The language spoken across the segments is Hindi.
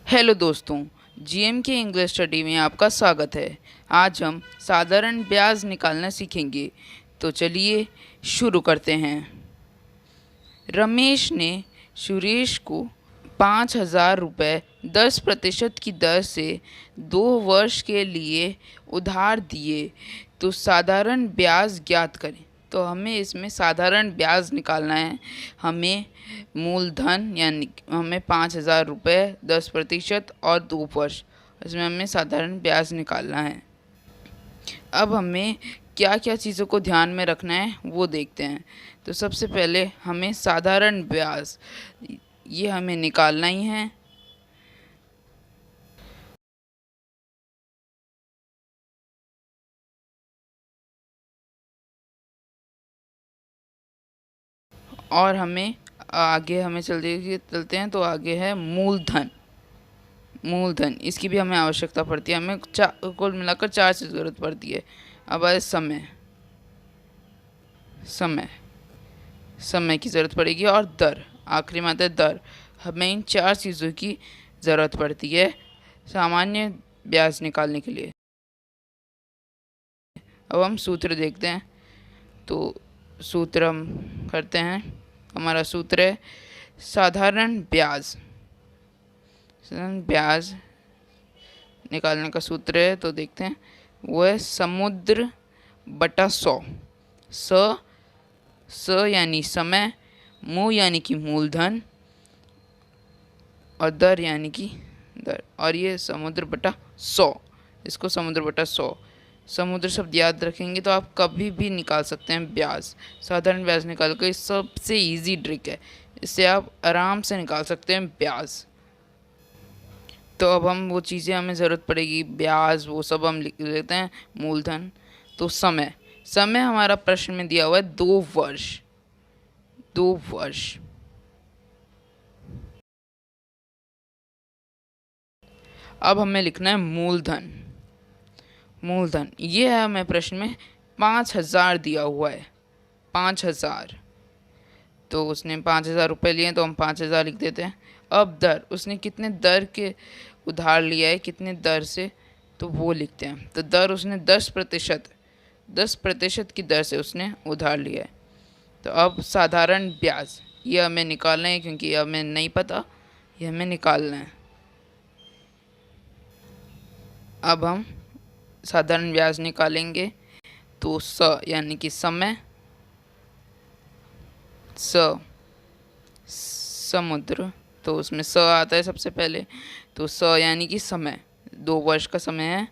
हेलो दोस्तों, जीएम के इंग्लिश स्टडी में आपका स्वागत है। आज हम साधारण ब्याज निकालना सीखेंगे। तो चलिए शुरू करते हैं। रमेश ने सुरेश को 5,000 रुपये 10% की दर से 2 वर्ष के लिए उधार दिए, तो साधारण ब्याज ज्ञात करें। तो हमें इसमें साधारण ब्याज निकालना है। हमें मूलधन यानी हमें 5,000 रुपये 10% और 2 वर्ष, इसमें हमें साधारण ब्याज निकालना है। अब हमें क्या क्या चीज़ों को ध्यान में रखना है वो देखते हैं। तो सबसे पहले हमें साधारण ब्याज ये हमें निकालना ही है। और हमें आगे हमें चलते हैं। तो आगे है मूलधन। मूलधन इसकी भी हमें आवश्यकता पड़ती है। हमें कुल मिलाकर 4 की ज़रूरत पड़ती है। अब आए समय। समय समय की ज़रूरत पड़ेगी और दर, आखिरी में आता है दर। हमें इन 4 चीज़ों की ज़रूरत पड़ती है सामान्य ब्याज निकालने के लिए। अब हम सूत्र देखते हैं। तो सूत्र हम करते हैं। हमारा सूत्र है साधारण ब्याज। साधारण ब्याज निकालने का सूत्र है, तो देखते हैं। वो है समुद्र बटा 100। स यानी समय, मू यानी कि मूलधन, और दर यानी कि दर। और ये समुद्र बटा 100, इसको समुद्र बटा 100 समुद्र शब्द याद रखेंगे तो आप कभी भी निकाल सकते हैं ब्याज। साधारण ब्याज निकाल कर सबसे इजी ट्रिक है, इससे आप आराम से निकाल सकते हैं ब्याज। तो अब हम वो चीज़ें हमें ज़रूरत पड़ेगी, ब्याज वो सब हम लिख लेते हैं। मूलधन, तो समय। समय हमारा प्रश्न में दिया हुआ है 2 वर्ष। 2 वर्ष। अब हमें लिखना है मूलधन। मूलधन ये है हमें प्रश्न में 5,000 दिया हुआ है। 5,000, तो उसने 5,000 रुपये लिए, तो हम 5,000 लिख देते हैं। अब दर, उसने कितने दर के उधार लिया है, कितने दर से, तो वो लिखते हैं। तो दर उसने 10%, 10% की दर से उसने उधार लिया है। तो अब साधारण ब्याज ये हमें निकालना है, क्योंकि हमें नहीं पता, ये हमें निकालना है। अब हम साधारण ब्याज निकालेंगे। तो स यानी कि समय, समुद्र, तो उसमें स आता है सबसे पहले। तो स यानी कि समय, 2 वर्ष का समय है।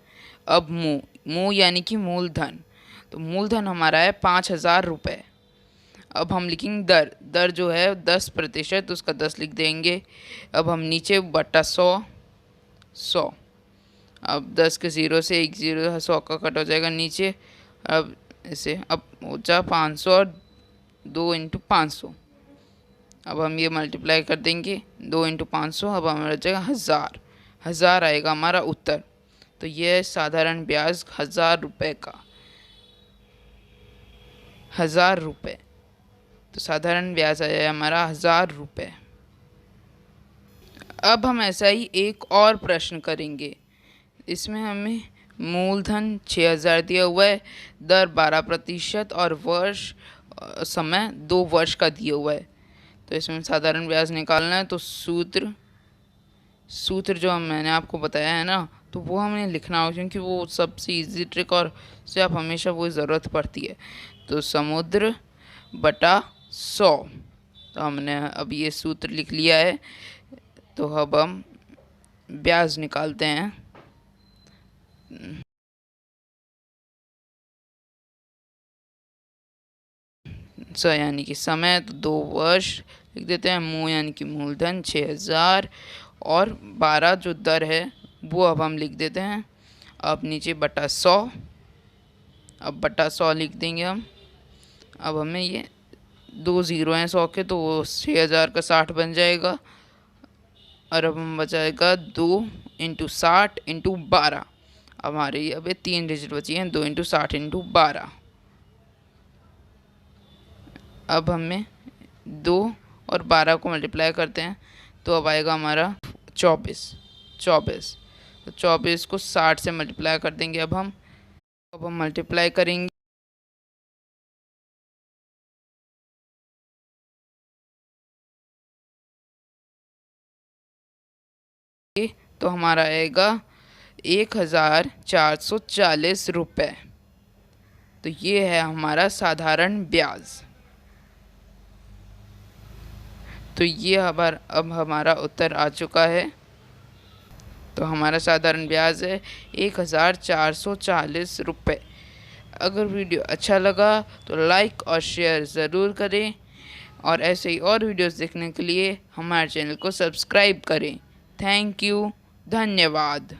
अब मू यानी कि मूलधन, तो मूलधन हमारा है 5,000 रुपये। अब हम लिखेंगे दर। दर जो है 10%, उसका 10 लिख देंगे। अब हम नीचे बटा 100। अब 10 के 0 से 1 0 100 का कट हो जाएगा नीचे। अब इसे अब हो जा 500 और 2 इंटू 500। अब हम ये मल्टीप्लाई कर देंगे 2 इंटू 500। अब हमारा जाएगा 1,000। 1,000 आएगा हमारा उत्तर। तो ये है साधारण ब्याज 1,000 रुपये का। 1,000 रुपये, तो साधारण ब्याज आया हमारा 1,000 रुपये। अब हम ऐसा ही एक और प्रश्न करेंगे। इसमें हमें मूलधन 6,000 दिया हुआ है, दर 12% और वर्ष समय 2 वर्ष का दिया हुआ है। तो इसमें साधारण ब्याज निकालना है। तो सूत्र जो मैंने आपको बताया है ना, तो वो हमें लिखना होगा, क्योंकि वो सबसे इजी ट्रिक और से आप हमेशा वो ज़रूरत पड़ती है। तो समुद्र बटा 100, तो हमने अब ये सूत्र लिख लिया है। तो अब हम ब्याज निकालते हैं। स यानी कि समय, तो 2 वर्ष लिख देते हैं। मू यानी कि मूलधन 6,000, और 12 जो दर है वो अब हम लिख देते हैं। अब नीचे बटा 100, अब बटा 100 लिख देंगे हम। अब हमें ये 2 0 हैं 100 के, तो वो 6,000 का 60 बन जाएगा। और अब हम बचाएगा 2 इंटू 60 इंटू 12। अब हमारे अब ये 3 डिजिट बची हैं, 2 इंटू 60 इंटू 12। अब हमें 2 और 12 को मल्टीप्लाई करते हैं, तो अब आएगा हमारा 24। 24। तो 24 को 60 से मल्टीप्लाई कर देंगे। अब हम मल्टीप्लाई करेंगे तो हमारा आएगा 1440 रुपये। तो ये है हमारा साधारण ब्याज। तो ये अब हमारा उत्तर आ चुका है। तो हमारा साधारण ब्याज है 1440 रुपये। अगर वीडियो अच्छा लगा तो लाइक और शेयर ज़रूर करें, और ऐसे ही और वीडियोस देखने के लिए हमारे चैनल को सब्सक्राइब करें। थैंक यू, धन्यवाद।